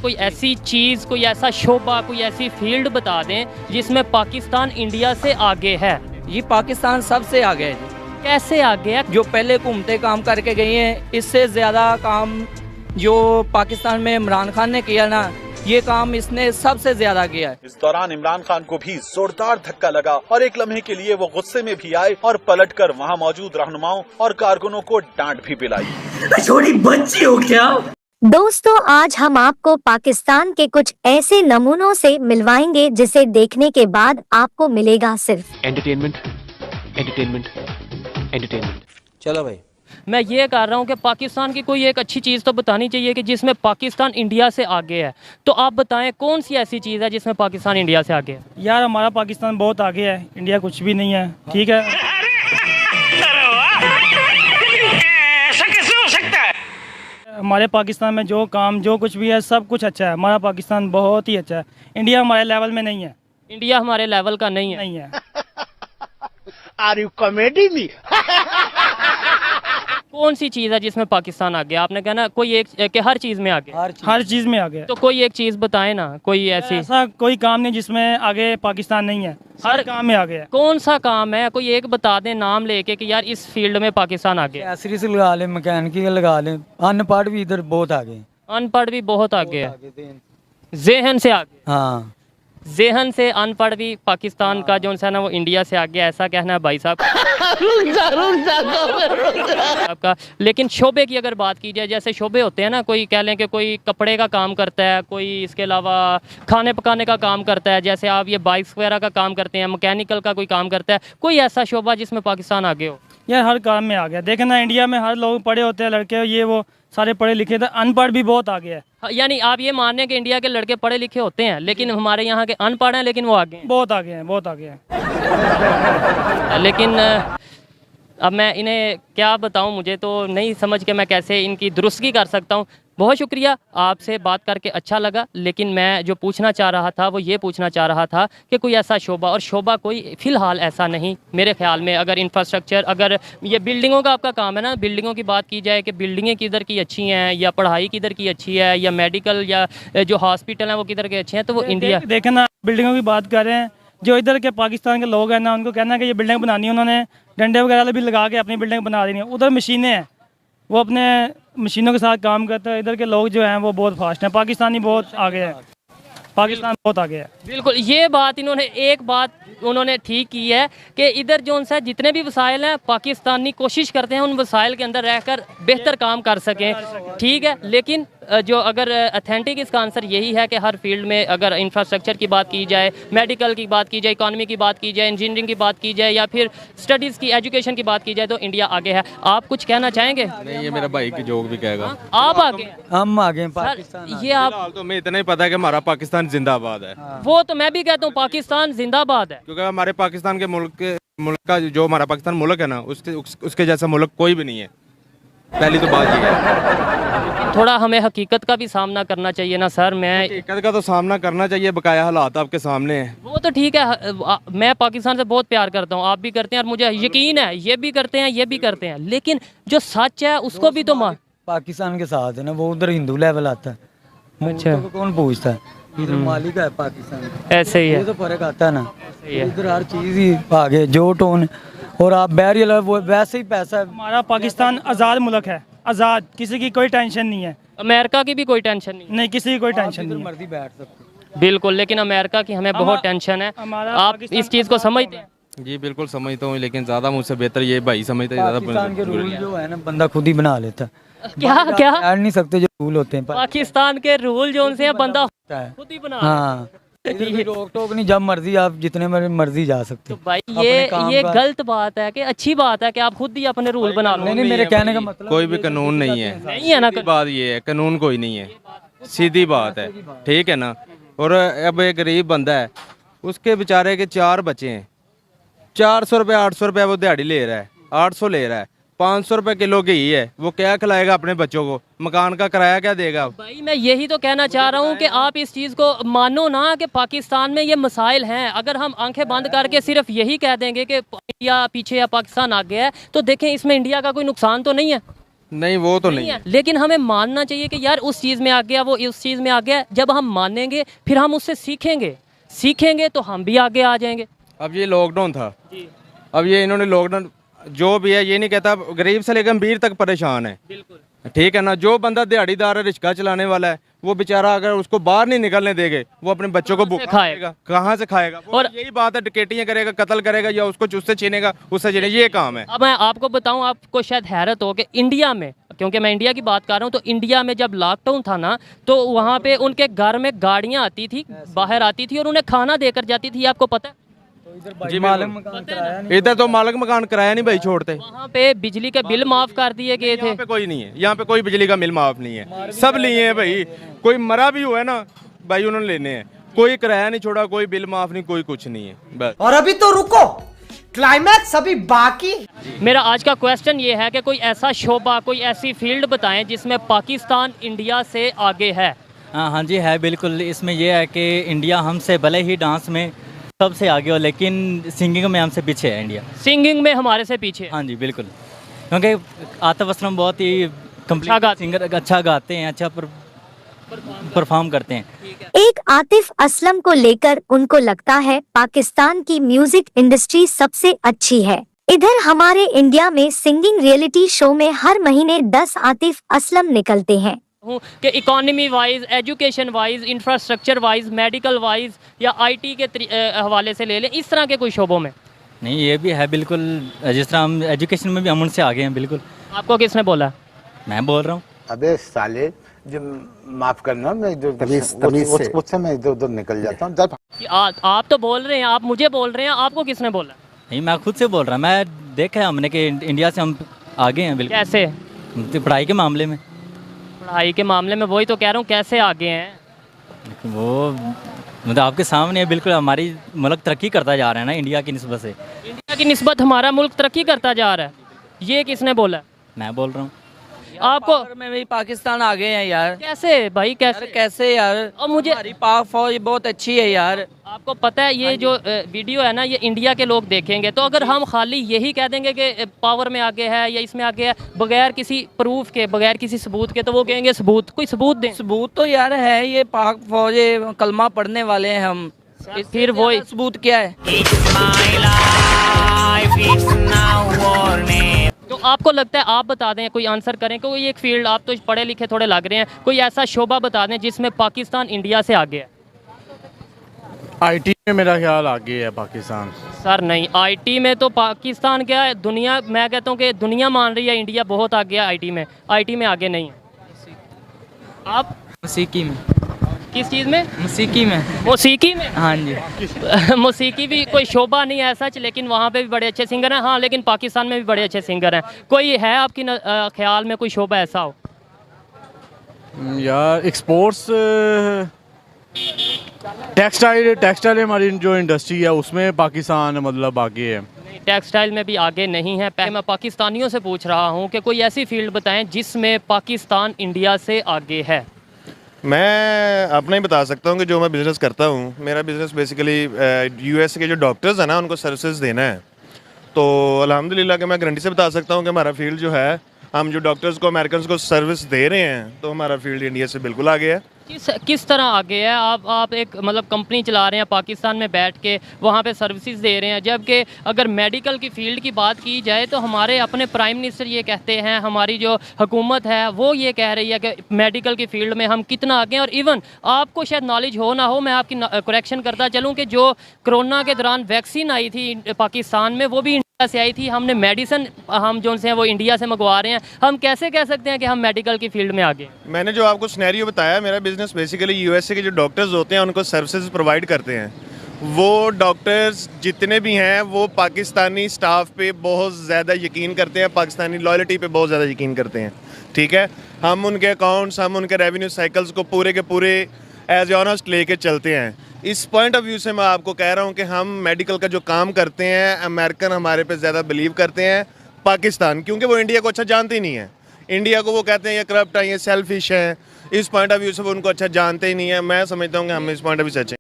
कोई ऐसी चीज़, कोई ऐसा शोबा, कोई ऐसी फील्ड बता दें जिसमें पाकिस्तान इंडिया से आगे है। ये पाकिस्तान सबसे आगे है जी। कैसे आगे है? जो पहले घूमते काम करके गई हैं, इससे ज़्यादा काम जो पाकिस्तान में इमरान खान ने किया ना, ये काम इसने सबसे ज्यादा किया है। इस दौरान इमरान खान को भी जोरदार धक्का लगा और एक लम्हे के लिए वो गुस्से में भी आए और पलटकर वहाँ मौजूद रहनुमाओं और कारकुनों को डांट भी पिलाई। छोटी बच्ची हो क्या? दोस्तों, आज हम आपको पाकिस्तान के कुछ ऐसे नमूनों से मिलवाएंगे जिसे देखने के बाद आपको मिलेगा सिर्फ एंटरटेनमेंट, एंटरटेनमेंट, एंटरटेनमेंट। चलो भाई, मैं ये कह रहा हूँ कि पाकिस्तान की कोई एक अच्छी चीज़ तो बतानी चाहिए कि जिसमें पाकिस्तान इंडिया से आगे है। तो आप बताएं कौन सी ऐसी चीज़ है जिसमें पाकिस्तान इंडिया से आगे है? यार हमारा पाकिस्तान बहुत आगे है, इंडिया कुछ भी नहीं है। ठीक है, ऐसा कैसे हो सकता है? हमारे पाकिस्तान में जो काम जो कुछ भी है सब कुछ अच्छा है। हमारा पाकिस्तान बहुत ही अच्छा है। इंडिया हमारे लेवल में नहीं है। इंडिया हमारे लेवल का नहीं है। नहीं है। Are you comedy me? कौन सी चीज़ है जिसमें पाकिस्तान आगे? आपने कहना कोई एक कि हर चीज़ में आगे, हर चीज़ में आगे है। तो कोई एक चीज़ बताएं ना, कोई ऐसी। ऐसा कोई काम नहीं जिसमें आगे पाकिस्तान नहीं है। हर काम में आगे है। कौन सा काम है? कोई एक बता दें नाम लेके कि यार इस फील्ड में पाकिस्तान आगे है। ऐसरी से लगा ले, मैकेनिकल लगा ले, अनपढ़ भी इधर बहुत आगे। अनपढ़ भी बहुत आगे है, ज़हन से आगे। हाँ, ज़हन से अनपढ़ भी पाकिस्तान का जो है ना वो इंडिया से आगे, ऐसा कहना है भाई साहब आपका। लेकिन शोबे की अगर बात की जाए, जैसे शोबे होते हैं ना, कोई कह लें कि कोई कपड़े का काम करता है, कोई इसके अलावा खाने पकाने का काम करता है, जैसे आप ये बाइक्स वगैरह का काम करते हैं, मैकेनिकल का कोई काम करता है, कोई ऐसा शोबा जिसमें पाकिस्तान आगे हो? यार हर काम में आ गया। देखे ना, इंडिया में हर लोग पढ़े होते हैं, लड़के ये वो सारे पढ़े लिखे थे। अनपढ़ भी बहुत आगे है। यानी आप ये मान रहे हैं कि इंडिया के लड़के पढ़े लिखे होते हैं लेकिन हमारे यहाँ के अनपढ़ हैं, लेकिन वो आगे हैं। बहुत आगे हैं, बहुत आगे हैं। लेकिन अब मैं इन्हें क्या बताऊं, मुझे तो नहीं समझ के मैं कैसे इनकी दुरुस्तगी कर सकता हूं। बहुत शुक्रिया, आपसे बात करके अच्छा लगा। लेकिन मैं जो पूछना चाह रहा था वो ये पूछना चाह रहा था कि कोई ऐसा शोबा, और शोबा कोई फ़िलहाल ऐसा नहीं मेरे ख्याल में। अगर इंफ्रास्ट्रक्चर, अगर ये बिल्डिंगों का आपका काम है ना, बिल्डिंगों की बात की जाए कि बिल्डिंगें किधर की अच्छी हैं, या पढ़ाई किधर की अच्छी है, या मेडिकल या जो हॉस्पिटल हैं वो किधर के अच्छे हैं, तो वो इंडिया। देखें ना, बिल्डिंगों की बात कर रहे हैं, जो इधर के पाकिस्तान के लोग हैं ना, उनको कहना है कि ये बिल्डिंग बनानी है, उन्होंने डंडे वगैरह भी लगा के अपनी बिल्डिंग बना देनी है। उधर मशीनें हैं, वो अपने मशीनों के साथ काम करते हैं। इधर के लोग जो हैं वो बहुत फास्ट हैं। पाकिस्तानी बहुत आगे है, पाकिस्तान बहुत आगे है। बिल्कुल, ये बात इन्होंने एक बात उन्होंने ठीक की है कि इधर जो सा जितने भी वसाइल हैं, पाकिस्तानी कोशिश करते हैं उन वसाइल के अंदर रहकर बेहतर काम कर सकें। ठीक है, लेकिन जो अगर अथेंटिक इसका आंसर यही है कि हर फील्ड में अगर इंफ्रास्ट्रक्चर की बात की जाए, मेडिकल की बात की जाए, इकॉनमी की बात की जाए, इंजीनियरिंग की बात की जाए, या फिर स्टडीज़ की, एजुकेशन की बात की जाए, तो इंडिया आगे है। आप कुछ कहना चाहेंगे? नहीं, ये मेरा भाई की जोक भी कहेगा। आप आगे हैं? हम आगे हैं, सर, पाकिस्तान ये आप, फिलहाल तो मैं इतना ही पता है कि हमारा पाकिस्तान जिंदाबाद है। वो तो मैं भी कहता हूँ पाकिस्तान जिंदाबाद है, क्योंकि हमारे पाकिस्तान के मुल्क का जो हमारा पाकिस्तान मुल्क है ना, उसके जैसा मुल्क कोई भी नहीं है। पहली तो बात ये है। थोड़ा हमें हकीकत का भी सामना करना चाहिए ना सर। मैं हकीकत का तो सामना करना चाहिए, बकाया हालात आपके सामने है। वो तो ठीक है, मैं पाकिस्तान से बहुत प्यार करता हूँ, आप भी करते हैं, और मुझे यकीन है ये भी करते हैं, ये भी करते हैं, लेकिन जो सच है उसको भी तो मान। पाकिस्तान के साथ है ना, वो उधर हिंदू लेवल आता है। अच्छा, तो कौन पूछता है? इधर मालिक है पाकिस्तान, ऐसे ही है, ये तो फर्क आता है ना। सही है। इधर हर चीज ही आगे, जो टोन और आप बैरियल वो वैसे ही पैसा है। हमारा पाकिस्तान आज़ाद मुल्क है, आज़ाद, किसी की कोई टेंशन नहीं है। अमेरिका की भी कोई टेंशन नहीं, नहीं, किसी की कोई टेंशन नहीं है। मर्जी बैठ सकते। बिल्कुल, लेकिन अमेरिका की हमें बहुत टेंशन है। आप इस चीज़ को समझते हैं? जी बिल्कुल समझता हूँ, लेकिन ज़्यादा मुझसे बेहतर ये भाई समझता है। पाकिस्तान के रूल जो है ना, बंदा खुद ही बना लेता है। क्या क्या बैठ नहीं सकते जो रूल होते हैं। पाकिस्तान के रूल जो उनसे बंदा खुद ही बना। हाँ, रोक टोक नहीं, जब मर्जी आप जितने मर्जी जा सकते। तो भाई ये गलत बात है कि अच्छी बात है कि आप खुद ही अपने रूल बना लो? नहीं, मेरे कहने का मतलब कोई भी कानून नहीं है। नहीं है ना, बात ये है, कानून कोई नहीं है, सीधी बात है। ठीक है ना। और अब एक गरीब बंदा है, उसके बेचारे के 4 बच्चे हैं, 400 रुपये 800 रुपये वो दिहाड़ी ले रहा है, 800 ले रहा है, 500 रुपये किलो घी है, वो क्या खिलाएगा अपने बच्चों को? मकान का किराया क्या देगा? भाई मैं यही तो कहना चाह रहा हूँ कि आप इस चीज़ को मानो ना कि पाकिस्तान में ये मसाइल हैं। अगर हम आंखें बंद करके सिर्फ यही कह देंगे कि इंडिया पीछे या पाकिस्तान आगे है, तो देखें इसमें इंडिया का कोई नुकसान तो नहीं है। नहीं वो तो नहीं है। है। लेकिन हमें मानना चाहिए कि यार उस चीज़ में आ गया, वो उस चीज़ में आ गया। जब हम मानेंगे फिर हम उससे सीखेंगे तो हम भी आगे आ जाएंगे। अब ये लॉकडाउन था, अब ये इन्होंने लॉकडाउन जो भी है, ये नहीं कहता गरीब से लेकर अमीर तक परेशान है, बिल्कुल ठीक है ना। जो बंदा दिहाड़ीदार है, रिक्शा चलाने वाला है, वो बेचारा अगर उसको बाहर नहीं निकलने देंगे, वो अपने बच्चों को भूखा खाएगा? कहाँ से खाएगा? और और यही बात है, डकैतियां करेगा, कत्ल करेगा, या उसको उससे छीनेगा, उससे छीनेगा, ये काम है। अब मैं आपको बताऊं, आपको शायद हैरत हो कि इंडिया में, क्योंकि मैं इंडिया की बात कर रहा हूं, तो इंडिया में जब लॉकडाउन था ना, तो वहाँ पे उनके घर में गाड़ियाँ आती थी, बाहर आती थी और उन्हें खाना देकर जाती थी। आपको पता है? जी इधर तो मालिक मकान किराया नहीं भाई छोड़ते। वहाँ पे बिजली के बिल माफ कर दिए गए थे। यहाँ पे कोई नहीं है, यहाँ पे कोई बिजली का बिल माफ नहीं है, सब लिए हैं भाई। कोई मरा भी हुआ है ना भाई, उन्होंने लेने हैं। कोई किराया नहीं छोड़ा, कोई बिल माफ नहीं, कोई कुछ नहीं है बस। और अभी तो रुको, क्लाइमैक्स अभी बाकी। मेरा आज का क्वेश्चन ये है कि कोई ऐसा शोबा, कोई ऐसी फील्ड बताएं जिसमें पाकिस्तान इंडिया से आगे है। हाँ जी है बिल्कुल। इसमें यह है कि इंडिया हमसे भले ही डांस में सबसे आगे हो, लेकिन सिंगिंग में हमसे पीछे है इंडिया। सिंगिंग में हमारे से पीछे? हाँ जी बिल्कुल, क्योंकि आतिफ असलम बहुत ही कंप्लीट सिंगर, अच्छा गाते हैं, अच्छा परफॉर्म करते हैं। एक आतिफ असलम को लेकर उनको लगता है पाकिस्तान की म्यूजिक इंडस्ट्री सबसे अच्छी है। इधर हमारे इंडिया में सिंगिंग रियलिटी शो में हर महीने 10 आतिफ असलम निकलते हैं कि economy wise, education wise, infrastructure wise, medical wise या आईटी के हवाले से ले लें, इस तरह के कोई शोबों में? नहीं ये भी है बिल्कुल, जिस तरह हम एजुकेशन में भी हम उनसे आगे हैं बिल्कुल। आपको किसने बोला? मैं बोल रहा हूँ। अबे साले, जो माफ करना, मैं मुझसे मैं इधर उधर निकल जाता हूँ। आप तो बोल रहे हैं, आप मुझे बोल रहे हैं, आपको किसने बोला? नहीं मैं खुद से बोल रहा हूँ। मैं देखा है हमने कि इंडिया से हम आगे हैं बिल्कुल। कैसे? पढ़ाई के मामले में। पढ़ाई के मामले में वही तो कह रहा हूँ, कैसे आगे हैं वो? मतलब आपके सामने है बिल्कुल। हमारी मुल्क तरक्की करता जा रहा है ना इंडिया की निस्बत से। इंडिया की निस्बत हमारा मुल्क तरक्की करता जा रहा है, ये किसने बोला? मैं बोल रहा हूँ। आपको में भी पाकिस्तान आगे हैं यार। कैसे भाई, कैसे? कैसे यार? और मुझे हमारी पाक फौज बहुत अच्छी है यार। आपको पता है ये जो वीडियो है ना, ये इंडिया के लोग देखेंगे, तो अगर हम खाली यही कह देंगे कि पावर में आगे है या इसमें आगे है, बगैर किसी प्रूफ के, बगैर किसी सबूत के, तो वो कहेंगे सबूत, कोई सबूत दें। सबूत तो यार है, ये पाक फौज कलमा पढ़ने वाले हैं हम, फिर वो सबूत क्या है? तो आपको लगता है, आप बता दें, कोई आंसर करें, कोई एक फील्ड, आप तो पढ़े लिखे थोड़े लग रहे हैं, कोई ऐसा शोबा बता दें जिसमें पाकिस्तान इंडिया से आगे है। आईटी में मेरा ख्याल आगे है पाकिस्तान। सर नहीं, आईटी में तो पाकिस्तान क्या है, दुनिया, मैं कहता हूँ कि दुनिया मान रही है इंडिया बहुत आगे है आईटी में। आईटी में आगे नहीं है। आप? मौसीकी में। किस चीज़ में? मौसीकी में। मौसीकी में? हाँ जी। मौसीकी भी कोई शोबा नहीं है सच, लेकिन वहाँ पे भी बड़े अच्छे सिंगर हैं। हाँ, लेकिन पाकिस्तान में भी बड़े अच्छे सिंगर हैं। कोई है आपकी ख्याल में कोई शोबा ऐसा हो? यार एक्सपोर्ट्स, टेक्सटाइल हमारी जो इंडस्ट्री है उसमें पाकिस्तान मतलब आगे है। टेक्सटाइल में भी आगे नहीं है। मैं पाकिस्तानियों से पूछ रहा हूँ कि कोई ऐसी फील्ड बताएं जिसमें पाकिस्तान इंडिया से आगे है। मैं अपना ही बता सकता हूँ कि जो मैं बिज़नेस करता हूँ, मेरा बिज़नेस बेसिकली यूएस के जो डॉक्टर्स हैं ना, उनको सर्विसेज देना है। तो अल्हम्दुलिल्लाह कि मैं गारंटी से बता सकता हूँ कि हमारा फील्ड जो है, हम जो डॉक्टर्स को, अमेरिकन को सर्विस दे रहे हैं, तो हमारा फील्ड इंडिया से बिल्कुल आगे है। किस तरह आगे है? आप एक मतलब कंपनी चला रहे हैं पाकिस्तान में बैठ के, वहाँ पे सर्विसेज दे रहे हैं, जबकि अगर मेडिकल की फील्ड की बात की जाए तो हमारे अपने प्राइम मिनिस्टर ये कहते हैं, हमारी जो हुकूमत है वो ये कह रही है कि मेडिकल की फील्ड में हम कितना आगे हैं। और इवन आपको शायद नॉलेज हो ना हो, मैं आपकी करेक्शन करता चलूँ कि जो कोरोना के दौरान वैक्सीन आई थी पाकिस्तान में, वो भी से आई थी। हमने मेडिसिन हम जो से हैं वो इंडिया से मंगवा रहे हैं। हम कैसे कह सकते हैं कि हम मेडिकल की फील्ड में आगे? मैंने जो आपको सिनेरियो बताया, मेरा बिजनेस बेसिकली यूएसए के जो डॉक्टर्स होते हैं उनको सर्विसेज प्रोवाइड करते हैं। वो डॉक्टर्स जितने भी हैं वो पाकिस्तानी स्टाफ पे बहुत ज़्यादा यकीन करते हैं, पाकिस्तानी लॉयल्टी पे बहुत ज़्यादा यकीन करते हैं। ठीक है, हम उनके अकाउंट्स, हम उनके रेवेन्यू साइकिल्स को पूरे के पूरे एज ऑनेस्ट लेके चलते हैं। इस पॉइंट ऑफ व्यू से मैं आपको कह रहा हूँ कि हम मेडिकल का जो काम करते हैं, अमेरिकन हमारे पे ज़्यादा बिलीव करते हैं पाकिस्तान, क्योंकि वो इंडिया को अच्छा जानते ही नहीं है। इंडिया को वो कहते हैं ये करप्ट है, ये सेल्फिश है। इस पॉइंट ऑफ व्यू से वो उनको अच्छा जानते ही नहीं है। मैं समझता हूँ कि हम इस पॉइंट ऑफ व्यू से अच्छे हैं।